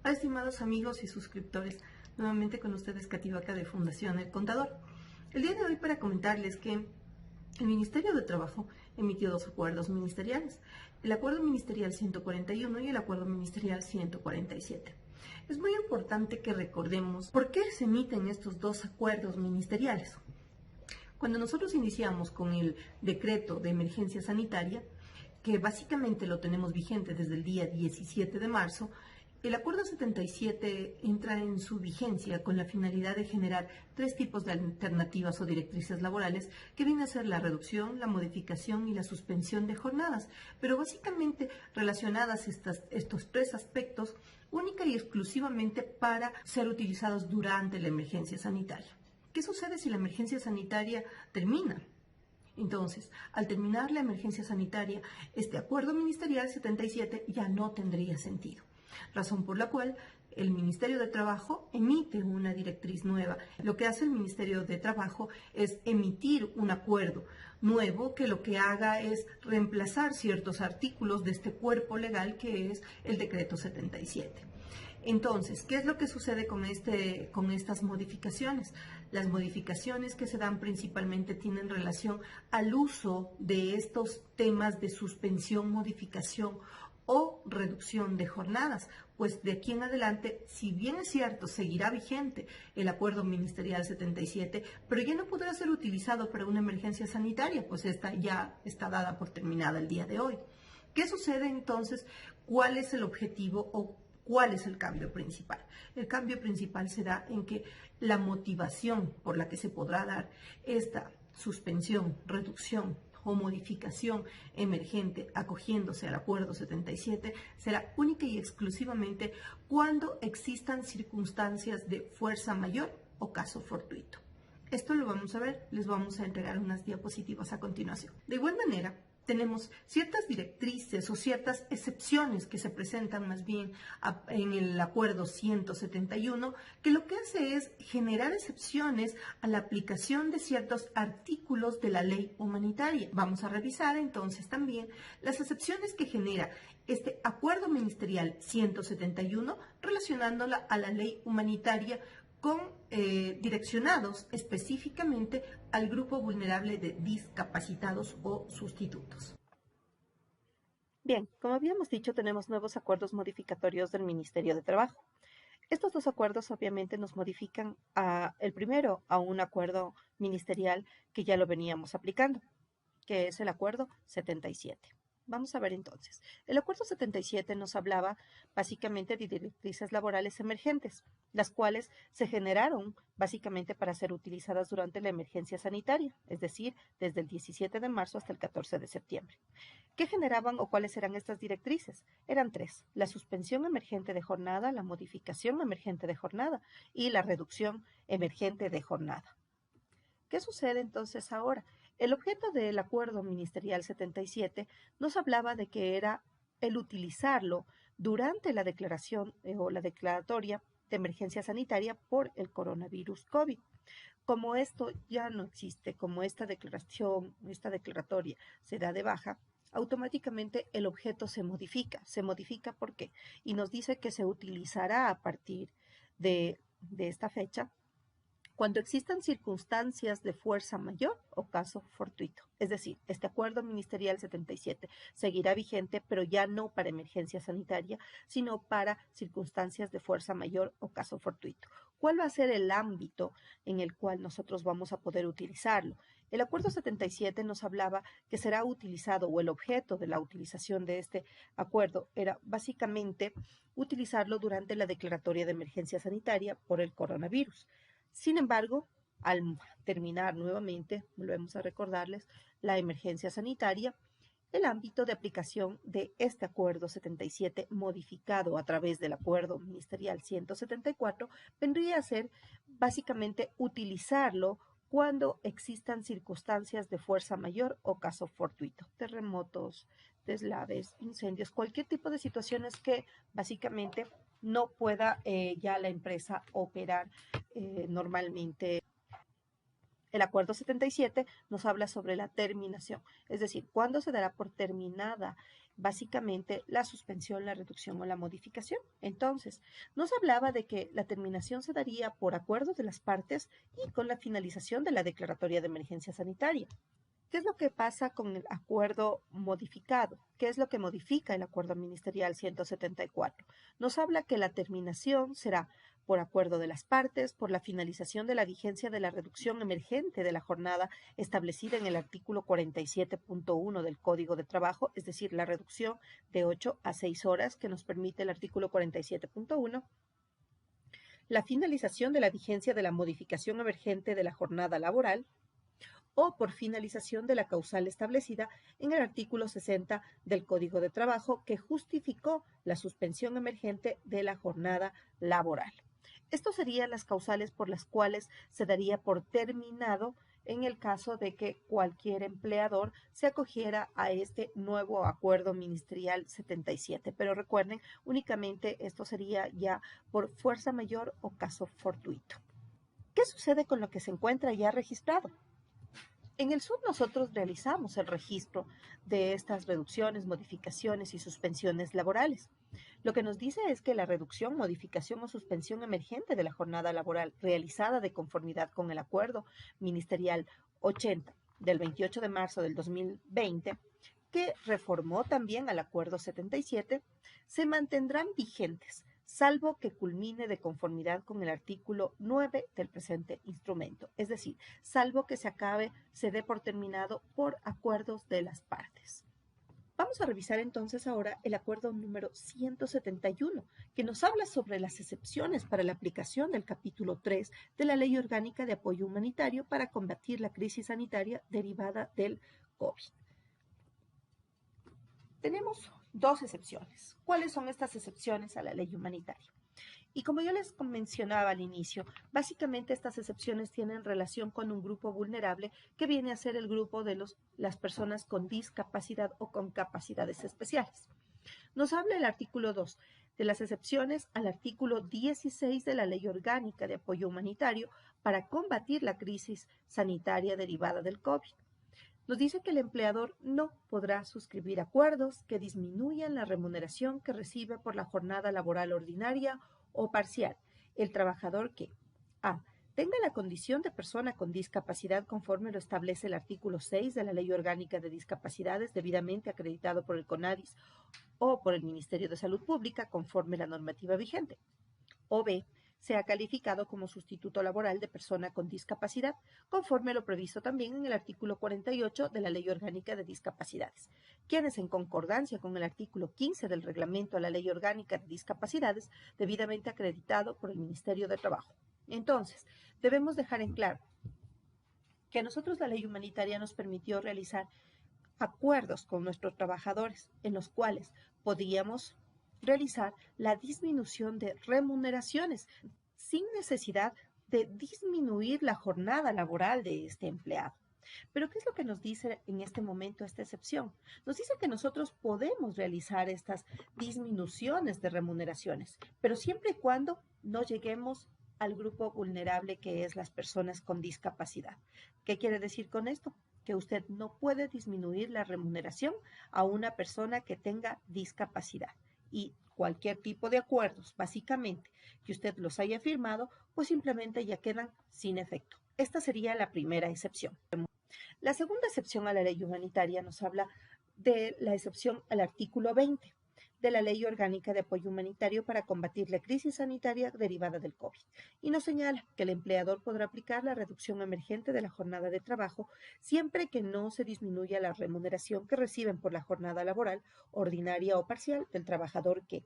Hola, estimados amigos y suscriptores, nuevamente con ustedes Katy Vaca de Fundación El Contador. El día de hoy para comentarles que el Ministerio de Trabajo emitió dos acuerdos ministeriales, el Acuerdo Ministerial 141 y el Acuerdo Ministerial 147. Es muy importante que recordemos por qué se emiten estos dos acuerdos ministeriales. Cuando nosotros iniciamos con el decreto de emergencia sanitaria, que básicamente lo tenemos vigente desde el día 17 de marzo, el Acuerdo 77 entra en su vigencia con la finalidad de generar tres tipos de alternativas o directrices laborales que vienen a ser la reducción, la modificación y la suspensión de jornadas, pero básicamente relacionadas estos tres aspectos única y exclusivamente para ser utilizados durante la emergencia sanitaria. ¿Qué sucede si la emergencia sanitaria termina? Entonces, al terminar la emergencia sanitaria, este Acuerdo Ministerial 77 ya no tendría sentido, razón por la cual el Ministerio de Trabajo emite una directriz nueva. Lo que hace el Ministerio de Trabajo es emitir un acuerdo nuevo que lo que haga es reemplazar ciertos artículos de este cuerpo legal que es el Decreto 77. Entonces, ¿qué es lo que sucede con estas modificaciones? Las modificaciones que se dan principalmente tienen relación al uso de estos temas de suspensión, modificación o reducción de jornadas, pues de aquí en adelante, si bien es cierto, seguirá vigente el Acuerdo Ministerial 77, pero ya no podrá ser utilizado para una emergencia sanitaria, pues esta ya está dada por terminada el día de hoy. ¿Qué sucede entonces? ¿Cuál es el objetivo o cuál es el cambio principal? El cambio principal será en que la motivación por la que se podrá dar esta suspensión, reducción o modificación emergente acogiéndose al Acuerdo 77 será única y exclusivamente cuando existan circunstancias de fuerza mayor o caso fortuito. Esto lo vamos a ver, les vamos a entregar unas diapositivas a continuación. De igual manera, tenemos ciertas directrices o ciertas excepciones que se presentan más bien en el Acuerdo 171, que lo que hace es generar excepciones a la aplicación de ciertos artículos de la ley humanitaria. Vamos a revisar entonces también las excepciones que genera este Acuerdo Ministerial 171 relacionándola a la ley humanitaria direccionados específicamente al grupo vulnerable de discapacitados o sustitutos. Bien, como habíamos dicho, tenemos nuevos acuerdos modificatorios del Ministerio de Trabajo. Estos dos acuerdos obviamente nos modifican el primero a un acuerdo ministerial que ya lo veníamos aplicando, que es el Acuerdo 77. Vamos a ver entonces. El Acuerdo 77 nos hablaba básicamente de directrices laborales emergentes, las cuales se generaron básicamente para ser utilizadas durante la emergencia sanitaria, es decir, desde el 17 de marzo hasta el 14 de septiembre. ¿Qué generaban o cuáles eran estas directrices? Eran tres: la suspensión emergente de jornada, la modificación emergente de jornada y la reducción emergente de jornada. ¿Qué sucede entonces ahora? El objeto del Acuerdo Ministerial 77 nos hablaba de que era el utilizarlo durante la declaración o la declaratoria de emergencia sanitaria por el coronavirus COVID. Como esto ya no existe, como esta declaración, esta declaratoria se da de baja, automáticamente el objeto se modifica. ¿Se modifica por qué? Y nos dice que se utilizará a partir de esta fecha cuando existan circunstancias de fuerza mayor o caso fortuito. Es decir, este Acuerdo Ministerial 77 seguirá vigente, pero ya no para emergencia sanitaria, sino para circunstancias de fuerza mayor o caso fortuito. ¿Cuál va a ser el ámbito en el cual nosotros vamos a poder utilizarlo? El Acuerdo 77 nos hablaba que será utilizado, o el objeto de la utilización de este acuerdo era básicamente utilizarlo durante la declaratoria de emergencia sanitaria por el coronavirus. Sin embargo, al terminar nuevamente, volvemos a recordarles, la emergencia sanitaria, el ámbito de aplicación de este Acuerdo 77 modificado a través del Acuerdo Ministerial 174 vendría a ser básicamente utilizarlo cuando existan circunstancias de fuerza mayor o caso fortuito, terremotos, deslaves, incendios, cualquier tipo de situaciones que básicamente no pueda ya la empresa operar normalmente. El Acuerdo 77 nos habla sobre la terminación, es decir, cuándo se dará por terminada básicamente la suspensión, la reducción o la modificación. Entonces, nos hablaba de que la terminación se daría por acuerdo de las partes y con la finalización de la declaratoria de emergencia sanitaria. ¿Qué es lo que pasa con el acuerdo modificado? ¿Qué es lo que modifica el acuerdo ministerial 174? Nos habla que la terminación será por acuerdo de las partes, por la finalización de la vigencia de la reducción emergente de la jornada establecida en el artículo 47.1 del Código de Trabajo, es decir, la reducción de 8 a 6 horas que nos permite el artículo 47.1, la finalización de la vigencia de la modificación emergente de la jornada laboral, o por finalización de la causal establecida en el artículo 60 del Código de Trabajo que justificó la suspensión emergente de la jornada laboral. Estas serían las causales por las cuales se daría por terminado en el caso de que cualquier empleador se acogiera a este nuevo acuerdo ministerial 77. Pero recuerden, únicamente esto sería ya por fuerza mayor o caso fortuito. ¿Qué sucede con lo que se encuentra ya registrado? En el SUD nosotros realizamos el registro de estas reducciones, modificaciones y suspensiones laborales. Lo que nos dice es que la reducción, modificación o suspensión emergente de la jornada laboral realizada de conformidad con el acuerdo ministerial 80 del 28 de marzo del 2020, que reformó también al acuerdo 77, se mantendrán vigentes salvo que culmine de conformidad con el artículo 9 del presente instrumento, es decir, salvo que se dé por terminado por acuerdos de las partes. Vamos a revisar entonces ahora el acuerdo número 171, que nos habla sobre las excepciones para la aplicación del capítulo 3 de la Ley Orgánica de Apoyo Humanitario para combatir la crisis sanitaria derivada del COVID. Tenemos dos excepciones. ¿Cuáles son estas excepciones a la ley humanitaria? Y como yo les mencionaba al inicio, básicamente estas excepciones tienen relación con un grupo vulnerable que viene a ser el grupo de las personas con discapacidad o con capacidades especiales. Nos habla el artículo 2 de las excepciones al artículo 16 de la Ley Orgánica de Apoyo Humanitario para combatir la crisis sanitaria derivada del COVID. Nos dice que el empleador no podrá suscribir acuerdos que disminuyan la remuneración que recibe por la jornada laboral ordinaria o parcial. El trabajador que a. tenga la condición de persona con discapacidad conforme lo establece el artículo 6 de la Ley Orgánica de Discapacidades debidamente acreditado por el CONADIS o por el Ministerio de Salud Pública conforme la normativa vigente. O b. sea calificado como sustituto laboral de persona con discapacidad, conforme lo previsto también en el artículo 48 de la Ley Orgánica de Discapacidades, quienes en concordancia con el artículo 15 del Reglamento a la Ley Orgánica de Discapacidades, debidamente acreditado por el Ministerio de Trabajo. Entonces, debemos dejar en claro que a nosotros la ley humanitaria nos permitió realizar acuerdos con nuestros trabajadores en los cuales podíamos realizar la disminución de remuneraciones sin necesidad de disminuir la jornada laboral de este empleado. Pero ¿qué es lo que nos dice en este momento esta excepción? Nos dice que nosotros podemos realizar estas disminuciones de remuneraciones, pero siempre y cuando no lleguemos al grupo vulnerable que es las personas con discapacidad. ¿Qué quiere decir con esto? Que usted no puede disminuir la remuneración a una persona que tenga discapacidad. Y cualquier tipo de acuerdos, básicamente, que usted los haya firmado, pues simplemente ya quedan sin efecto. Esta sería la primera excepción. La segunda excepción a la ley humanitaria nos habla de la excepción al artículo 20 de la Ley Orgánica de Apoyo Humanitario para combatir la crisis sanitaria derivada del COVID, y nos señala que el empleador podrá aplicar la reducción emergente de la jornada de trabajo siempre que no se disminuya la remuneración que reciben por la jornada laboral, ordinaria o parcial, del trabajador que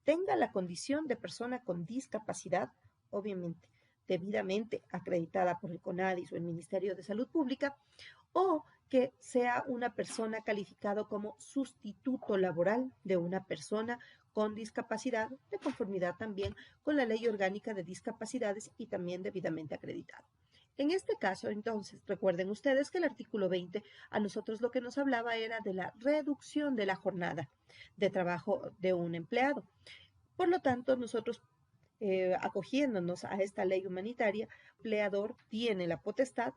tenga la condición de persona con discapacidad, obviamente debidamente acreditada por el CONADIS o el Ministerio de Salud Pública, o que sea una persona calificada como sustituto laboral de una persona con discapacidad, de conformidad también con la Ley Orgánica de Discapacidades y también debidamente acreditado. En este caso, entonces, recuerden ustedes que el artículo 20 a nosotros lo que nos hablaba era de la reducción de la jornada de trabajo de un empleado. Por lo tanto, nosotros acogiéndonos a esta ley humanitaria, el empleador tiene la potestad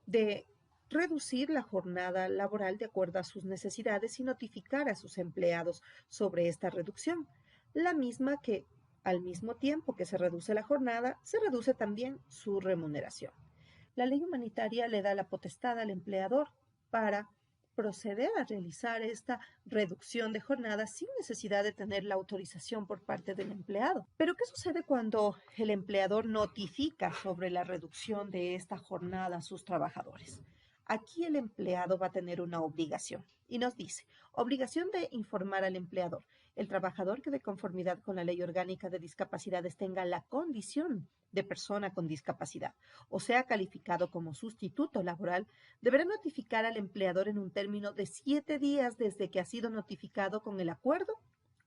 de reducir la jornada laboral de acuerdo a sus necesidades y notificar a sus empleados sobre esta reducción, la misma que al mismo tiempo que se reduce la jornada, se reduce también su remuneración. La ley humanitaria le da la potestad al empleador para proceder a realizar esta reducción de jornada sin necesidad de tener la autorización por parte del empleado. Pero ¿qué sucede cuando el empleador notifica sobre la reducción de esta jornada a sus trabajadores? Aquí el empleado va a tener una obligación y nos dice, obligación de informar al empleador. El trabajador que de conformidad con la Ley Orgánica de Discapacidades tenga la condición de persona con discapacidad o sea calificado como sustituto laboral, deberá notificar al empleador en un término de 7 días desde que ha sido notificado con el acuerdo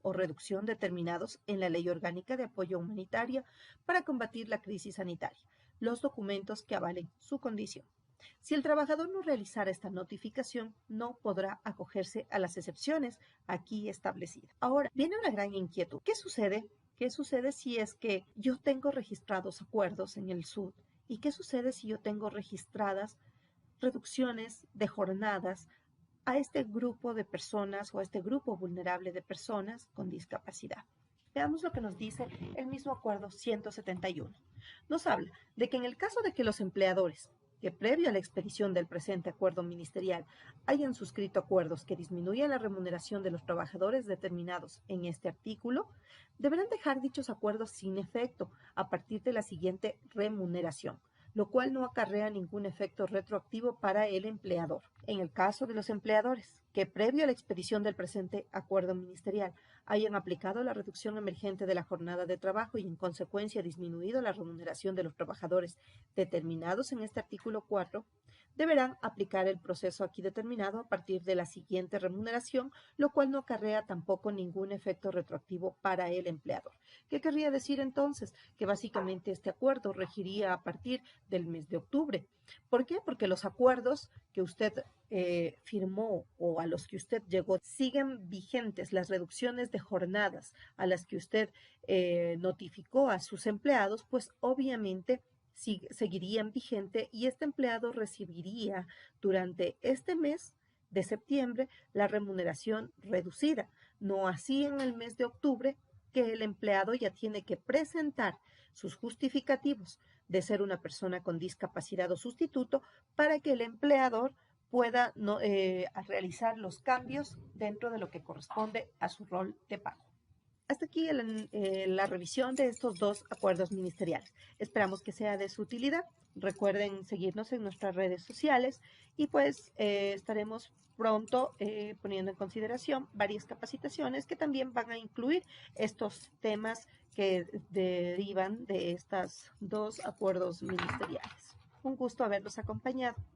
o reducción determinados en la Ley Orgánica de Apoyo Humanitario para combatir la crisis sanitaria, los documentos que avalen su condición. Si el trabajador no realizara esta notificación, no podrá acogerse a las excepciones aquí establecidas. Ahora, viene una gran inquietud. ¿Qué sucede? ¿Qué sucede si es que yo tengo registrados acuerdos en el SUD? ¿Y qué sucede si yo tengo registradas reducciones de jornadas a este grupo de personas o a este grupo vulnerable de personas con discapacidad? Veamos lo que nos dice el mismo acuerdo 171. Nos habla de que en el caso de que los empleadores que previo a la expedición del presente acuerdo ministerial hayan suscrito acuerdos que disminuyan la remuneración de los trabajadores determinados en este artículo, deberán dejar dichos acuerdos sin efecto a partir de la siguiente remuneración, lo cual no acarrea ningún efecto retroactivo para el empleador. En el caso de los empleadores que previo a la expedición del presente acuerdo ministerial hayan aplicado la reducción emergente de la jornada de trabajo y en consecuencia disminuido la remuneración de los trabajadores determinados en este artículo 4, deberán aplicar el proceso aquí determinado a partir de la siguiente remuneración, lo cual no acarrea tampoco ningún efecto retroactivo para el empleador. ¿Qué querría decir entonces? Que básicamente este acuerdo regiría a partir del mes de octubre. ¿Por qué? Porque los acuerdos que usted firmó o a los que usted llegó siguen vigentes. Las reducciones de jornadas a las que usted notificó a sus empleados, pues obviamente seguirían vigente y este empleado recibiría durante este mes de septiembre la remuneración reducida. No así en el mes de octubre, que el empleado ya tiene que presentar sus justificativos de ser una persona con discapacidad o sustituto para que el empleador pueda realizar los cambios dentro de lo que corresponde a su rol de pago. Hasta aquí la revisión de estos dos acuerdos ministeriales. Esperamos que sea de su utilidad. Recuerden seguirnos en nuestras redes sociales y pues estaremos pronto poniendo en consideración varias capacitaciones que también van a incluir estos temas que derivan de estos dos acuerdos ministeriales. Un gusto haberlos acompañado.